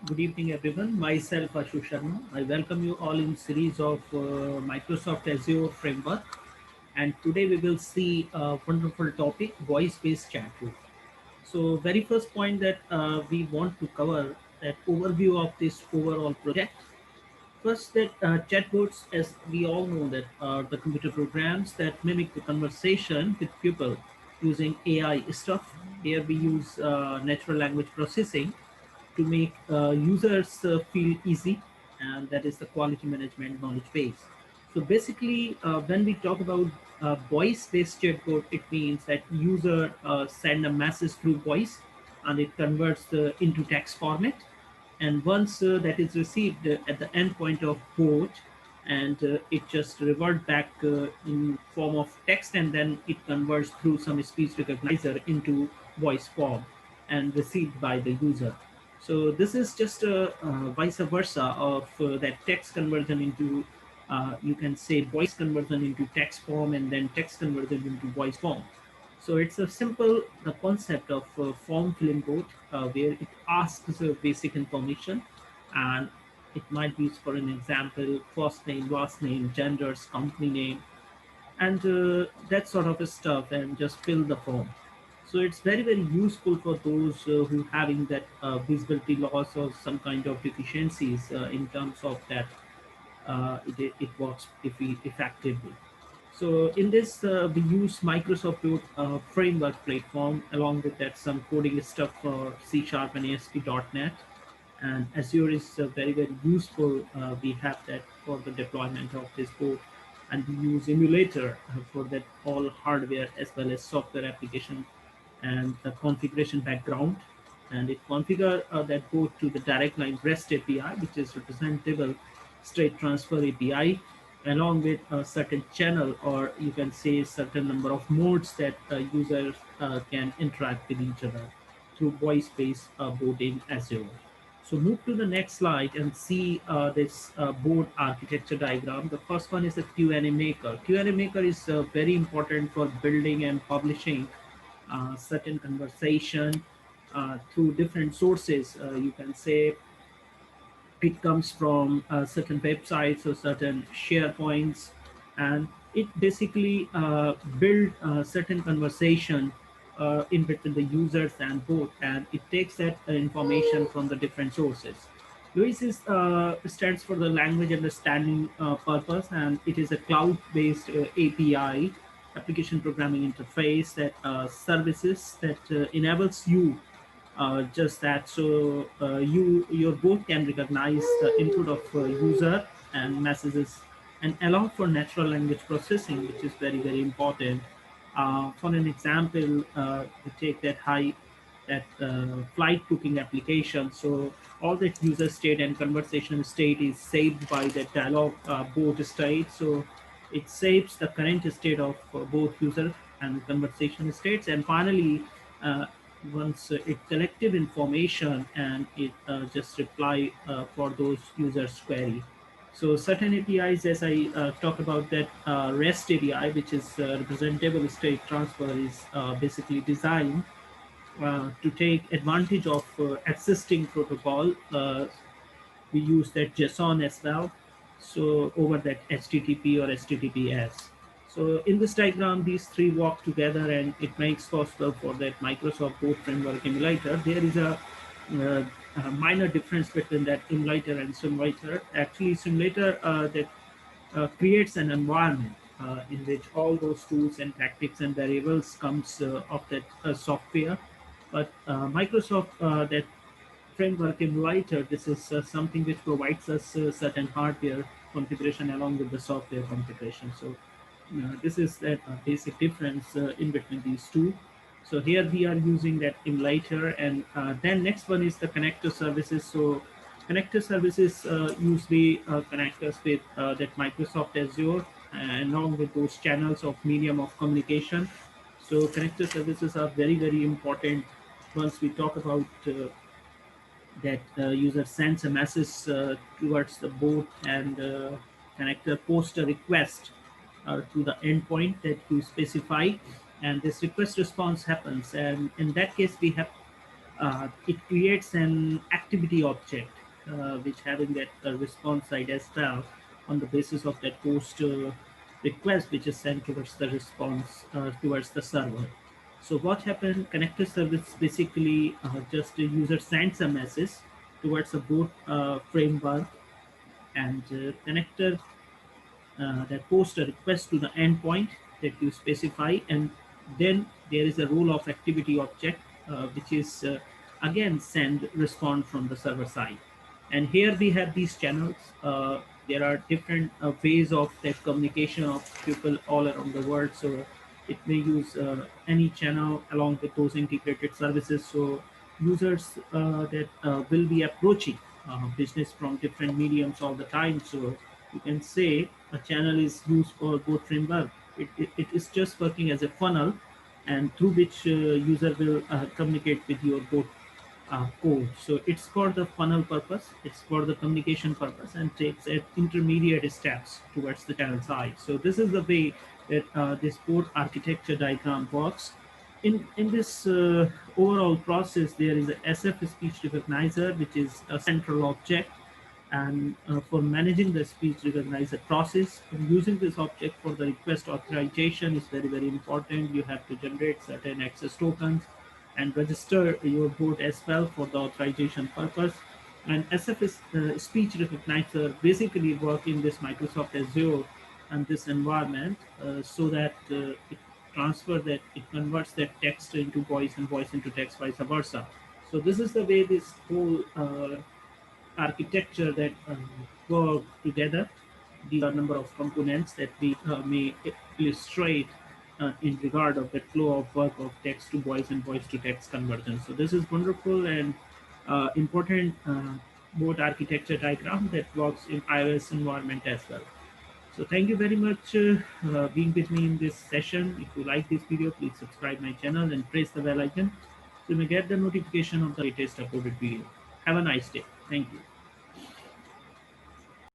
Good evening, everyone. Myself, Ashu Sharma. I welcome you all in series of Microsoft Azure framework. And today we will see a wonderful topic, voice-based chat tool. So, very first point that we want to cover that overview of this overall project. First, that chatbots, as we all know, that are the computer programs that mimic the conversation with people using AI stuff. Here we use natural language processing to make users feel easy, and that is the quality management knowledge base. So basically, when we talk about voice-based chatbot, it means that user send a message through voice, and it converts into text format. And once that is received at the endpoint of bot, and it just revert back in form of text, and then it converts through some speech recognizer into voice form and received by the user. So this is just a vice versa of that text conversion into, you can say, voice conversion into text form, and then text conversion into voice form. So it's a simple the concept of form filling bot, where it asks basic information, and it might be used for an example, first name, last name, genders, company name, and that sort of stuff, and just fill the form. So it's very useful for those who having that visibility loss or some kind of deficiencies in terms of that it works effectively. So in this, we use Microsoft framework platform, along with that some coding stuff for C Sharp and ASP.NET. And Azure is very useful. We have that for the deployment of this code, and we use emulator for that all hardware as well as software application and the configuration background. And it configure that both to the direct line REST API, which is representable state transfer API, along with a certain channel, or you can say certain number of modes that users can interact with each other through voice-based board in Azure. So move to the next slide and see this board architecture diagram. The first one is the Q&A maker. Q&A maker is very important for building and publishing certain conversation through different sources. You can say it comes from certain websites or certain share points, and it basically build certain conversation in between the users and both, and it takes that information from the different sources. LUIS stands for the language understanding purpose, and it is a cloud-based API, application programming interface, that services that enables you just that. So your bot can recognize the input of user and messages, and allow for natural language processing, which is very important. For an example, we take that flight booking application. So all that user state and conversation state is saved by the dialog boat state. So it saves the current state of both user and conversation states, and finally, uh, once it collected information, and it just reply for those users query. So certain APIs, as I talk about that REST API, which is representable state transfer, is basically designed to take advantage of existing protocol. We use that JSON as well, so over that HTTP or HTTPS. So in this diagram, these three work together, and it makes possible for that Microsoft Boat Framework emulator. There is a minor difference between that emulator and simulator. Actually, simulator that creates an environment in which all those tools and tactics and variables comes of that software. But Microsoft that framework emulator, this is something which provides us certain hardware configuration along with the software configuration. So this is that basic difference in between these two. So here we are using that emulator, and then next one is the connector services. So connector services usually connect us with that Microsoft Azure, and along with those channels of medium of communication. So connector services are very important. Once we talk about that user sends a message towards the bot, and connector posts a request to the endpoint that you specify, and this request response happens. And in that case, we have It creates an activity object which having that response side as well on the basis of that post request which is sent towards the response towards the server. So what happened? Connector service basically just a user sends a message towards a boot framework, and connector that post a request to the endpoint that you specify, and then there is a role of activity object which is again send respond from the server side. And here we have these channels. There are different ways of that communication of people all around the world. So it may use any channel along with those integrated services. So users that will be approaching business from different mediums all the time. So you can say a channel is used for both framework. It is just working as a funnel, and through which user will communicate with your both code. So it's for the funnel purpose, it's for the communication purpose, and takes intermediate steps towards the channel side. So this is the way that this port architecture diagram works. In this overall process, there is a SF speech recognizer, which is a central object, and for managing the speech recognizer process, using this object for the request authorization is very, very important. You have to generate certain access tokens and register your board as well for the authorization purpose. And SF is speech recognizer basically work in this Microsoft Azure and this environment so that it transfer that it converts that text into voice and voice into text, vice versa. So this is the way this whole architecture that work together. These are number of components that we may illustrate in regard of the flow of work of text to voice and voice to text conversion. So this is wonderful and important board architecture diagram that works in iOS environment as well. So thank you very much being with me in this session. If you like this video, please subscribe my channel and press the bell icon so you may get the notification of the latest uploaded video. Have a nice day. Thank you.